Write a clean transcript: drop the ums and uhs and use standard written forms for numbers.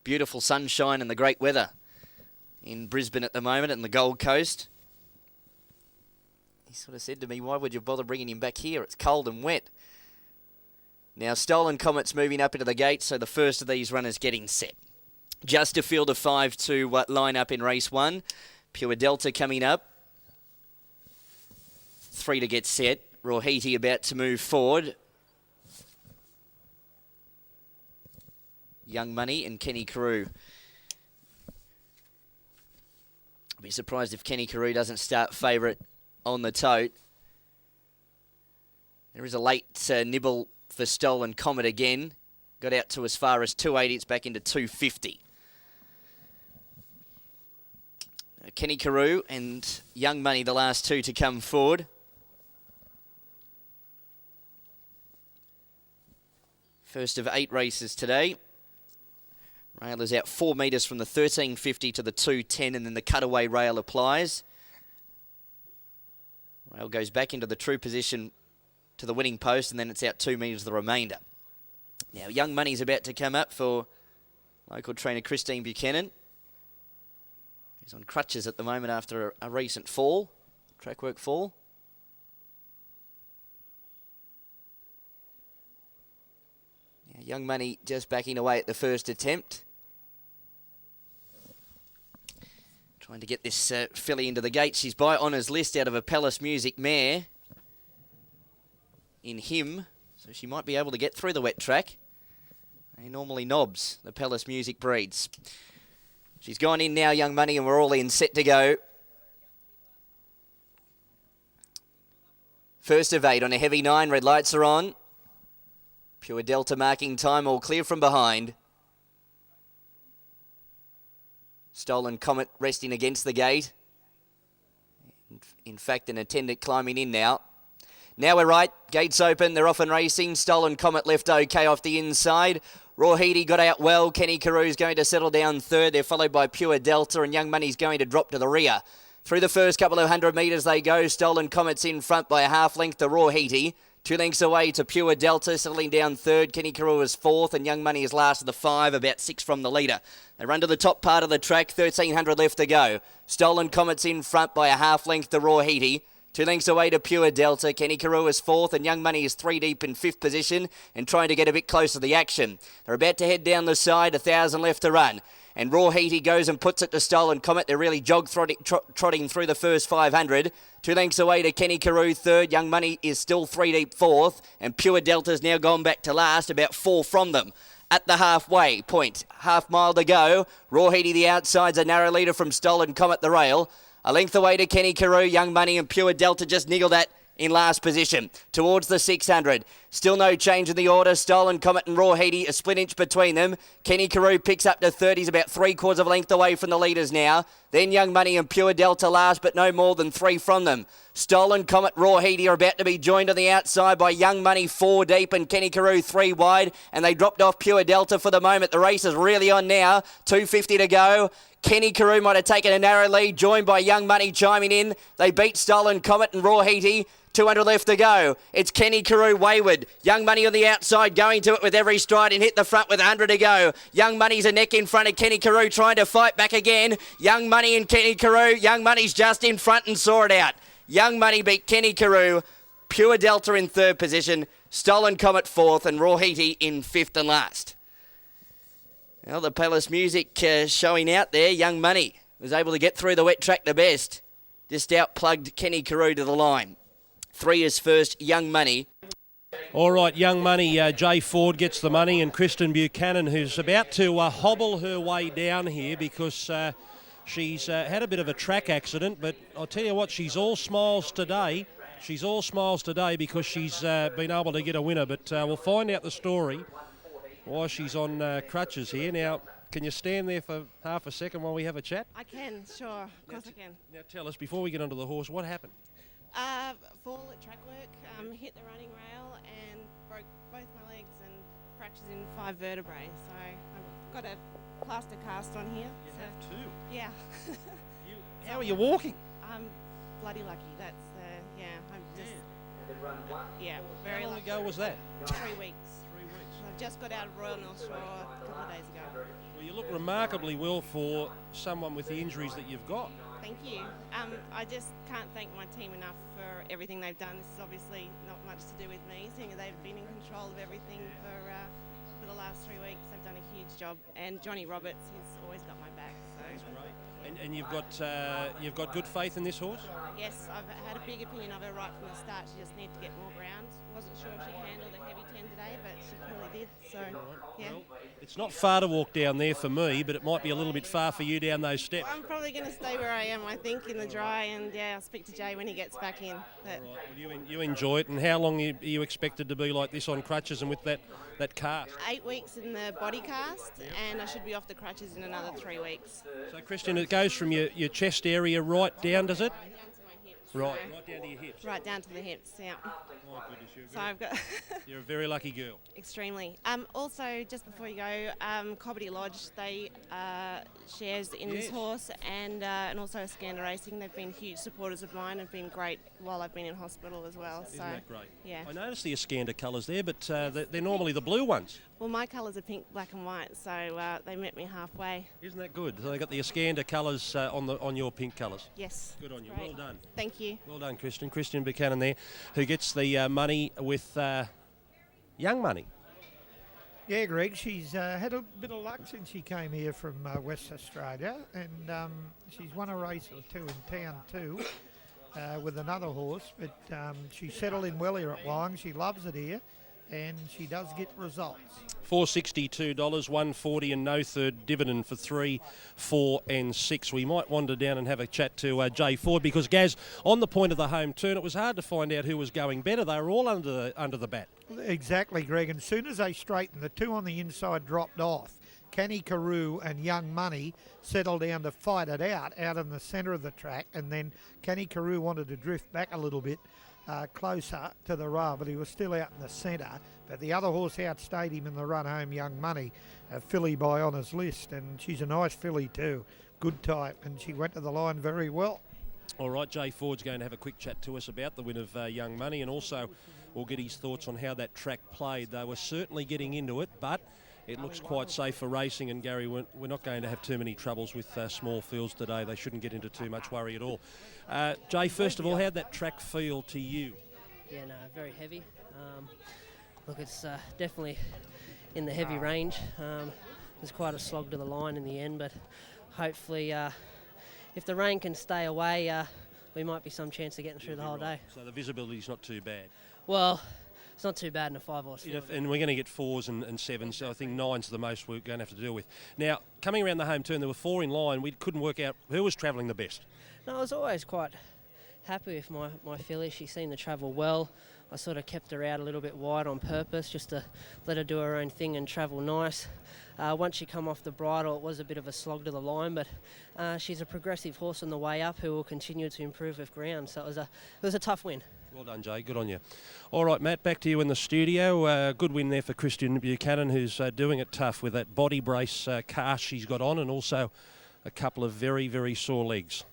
beautiful sunshine and the great weather in Brisbane at the moment and the Gold Coast. He sort of said to me, why would you bother bringing him back here? It's cold and wet. Now, Stolen Comet's moving up into the gate, so the first of these runners getting set. Just a field of 5 to line up in race 1. Pure Delta coming up. 3 to get set. Rohiti about to move forward. Young Money and Kenny Carew. I'll be surprised if Kenny Carew doesn't start favourite on the tote. There is a late nibble for Stolen Comet again. Got out to as far as 280. It's back into 250. Kenny Carew and Young Money, the last two to come forward. First of 8 races today. Rail is out 4 metres from the 1350 to the 210, and then the cutaway rail applies. Rail goes back into the true position to the winning post, and then it's out 2 metres the remainder. Now, Young Money's about to come up for local trainer Christine Buchanan. He's on crutches at the moment after a recent fall, track work fall. Now, Young Money just backing away at the first attempt. Trying to get this filly into the gate. She's by Honours List out of a Palace Music mare in him, so she might be able to get through the wet track. They normally knobs, the Palace Music breeds. She's gone in now, Young Money, and we're all in, set to go. First of 8 on a heavy 9, red lights are on. Pure Delta marking time, all clear from behind. Stolen Comet resting against the gate. In fact, an attendant climbing in now. Now we're right, gates open, they're off and racing. Stolen Comet left okay off the inside. Rohiti got out well. Kenny Carew's going to settle down third. They're followed by Pure Delta, and Young Money's going to drop to the rear. Through the first couple of 100 metres they go. Stolen Comet's in front by a half length to Rohiti. 2 lengths away to Pure Delta, settling down third. Kenny Carew is fourth, and Young Money is last of the 5, about 6 from the leader. They run to the top part of the track, 1,300 left to go. Stolen Comet's in front by a half length to Rohiti. 2 lengths away to Pure Delta. Kenny Carew is fourth, and Young Money is 3 deep in 5th position and trying to get a bit closer to the action. They're about to head down the side, 1,000 left to run. And Rohiti goes and puts it to Stolen Comet. They're really trotting through the first 500. 2 lengths away to Kenny Carew third. Young Money is still 3 deep fourth. And Pure Delta's now gone back to last, about 4 from them. At the halfway point, half mile to go. Rohiti the outside's a narrow leader from Stolen Comet the rail. A length away to Kenny Carew. Young Money and Pure Delta just niggled that in last position. Towards the 600. Still no change in the order. Stolen Comet and Rohiti, a split inch between them. Kenny Carew picks up to 30. He's about 3/4 of a length away from the leaders now. Then Young Money and Pure Delta last, but no more than 3 from them. Stolen Comet, Rohiti are about to be joined on the outside by Young Money 4 deep and Kenny Carew 3 wide. And they dropped off Pure Delta for the moment. The race is really on now. 250 to go. Kenny Carew might have taken a narrow lead, joined by Young Money chiming in. They beat Stolen Comet and Rohiti. 200 left to go. It's Kenny Carew wayward. Young Money on the outside going to it with every stride and hit the front with 100 to go. Young Money's a neck in front of Kenny Carew trying to fight back again. Young Money and Kenny Carew. Young Money's just in front and saw it out. Young Money beat Kenny Carew. Pure Delta in 3rd position. Stolen Comet 4th and Rohiti in 5th and last. Well, the Palace Music showing out there. Young Money was able to get through the wet track the best. Just outplugged Kenny Carew to the line. 3 is first, Young Money. All right, Young Money, Jay Ford gets the money, and Kristen Buchanan, who's about to hobble her way down here because she's had a bit of a track accident, but I'll tell you what, she's all smiles today. She's all smiles today because she's been able to get a winner, but we'll find out the story why she's on crutches here. Now, can you stand there for half a second while we have a chat? I can, sure, of course I can. Now tell us, before we get onto the horse, what happened? Fall at track work, hit the running rail and broke both my legs and fractures in 5 vertebrae. So I've got a plaster cast on here. You have two? Yeah. How are you walking? I'm bloody lucky. That's, I'm just, very How long lucky. ago was that? 3 weeks. 3 weeks. I've just got out of Royal North Shore a couple of days ago. Well, you look remarkably well for someone with the injuries that you've got. Thank you. I just can't thank my team enough for everything they've done. This is obviously not much to do with me, seeing they've been in control of everything for the last 3 weeks. They've done a huge job, and Johnny Roberts, he's always got my back. So That's great. And you've got good faith in this horse? yes, I've had a big opinion of her right from the start. She just needed to get more ground. Wasn't sure if she could handle the heavy 10 today, but she clearly did. So yeah. Well, it's not far to walk down there for me, but it might be a little bit far for you down those steps. I'm probably going to stay where I am, I think, in the dry, and yeah, I'll speak to Jay when he gets back in. But All right, well, you enjoy it. And how long are you expected to be like this on crutches and with that cast? 8 weeks in the body cast, and I should be off the crutches in another 3 weeks. So, Christian, it goes from your chest area right down, does it? Down to my hips. Right So- down to your hips. Right down to the hips, yeah. My goodness, So I've got you're a very lucky girl. extremely. Also, just before you go, Cobbity Lodge, they shares in this Yes. horse, and also Scanda Racing. They've been huge supporters of mine and been great while I've been in hospital as well. Isn't So that great? yeah. I noticed the Iskander colours there, but they're normally the blue ones. Well, my colours are pink, black, and white, so they met me halfway. Isn't that good? So they got the Iskander colours on your pink colours. Yes. Good on you. Great. Well done. Thank you. Well done, Christian. Christian Buchanan there, who gets the money with Young Money. Yeah, Greg, she's had a bit of luck since she came here from West Australia, and she's won a race or two in town too with another horse, but she settled in well here at Wyong. She loves it here, and she does get results. $462, $140 and no third dividend for 3, 4 and 6. We might wander down and have a chat to Jay Ford, because Gaz, on the point of the home turn, it was hard to find out who was going better. They were all under the bat. Exactly, Greg, and as soon as they straightened, the two on the inside dropped off. Canny Carew and Young Money settled down to fight it out in the centre of the track, and then Canny Carew wanted to drift back a little bit closer to the rail, but he was still out in the centre. But the other horse outstayed him in the run home, Young Money, a filly by Honours List, and she's a nice filly too, good type, and she went to the line very well. All right, Jay Ford's going to have a quick chat to us about the win of Young Money, and also we'll get his thoughts on how that track played. They were certainly getting into it, but it looks quite safe for racing, and Gary, we're not going to have too many troubles with small fields today. They shouldn't get into too much worry at all. Jay, first of all, how'd that track feel to you? Yeah, no, very heavy. Look, it's definitely in the heavy range. There's quite a slog to the line in the end, but hopefully if the rain can stay away, we might be some chance of getting through the whole day. So the visibility's not too bad. Well, it's not too bad in a 5-horse field. And we're going to get 4s and 7s, so I think 9's the most we're going to have to deal with. Now, coming around the home turn, there were 4 in line. We couldn't work out who was travelling the best. No, I was always quite happy with my filly. She seemed to travel well. I sort of kept her out a little bit wide on purpose, just to let her do her own thing and travel nice. Once she come off the bridle, it was a bit of a slog to the line, but she's a progressive horse on the way up who will continue to improve with ground. So it was a tough win. Well done, Jay. Good on you. All right, Matt, back to you in the studio. Good win there for Christian Buchanan, who's doing it tough with that body brace cast she's got on, and also a couple of very, very sore legs.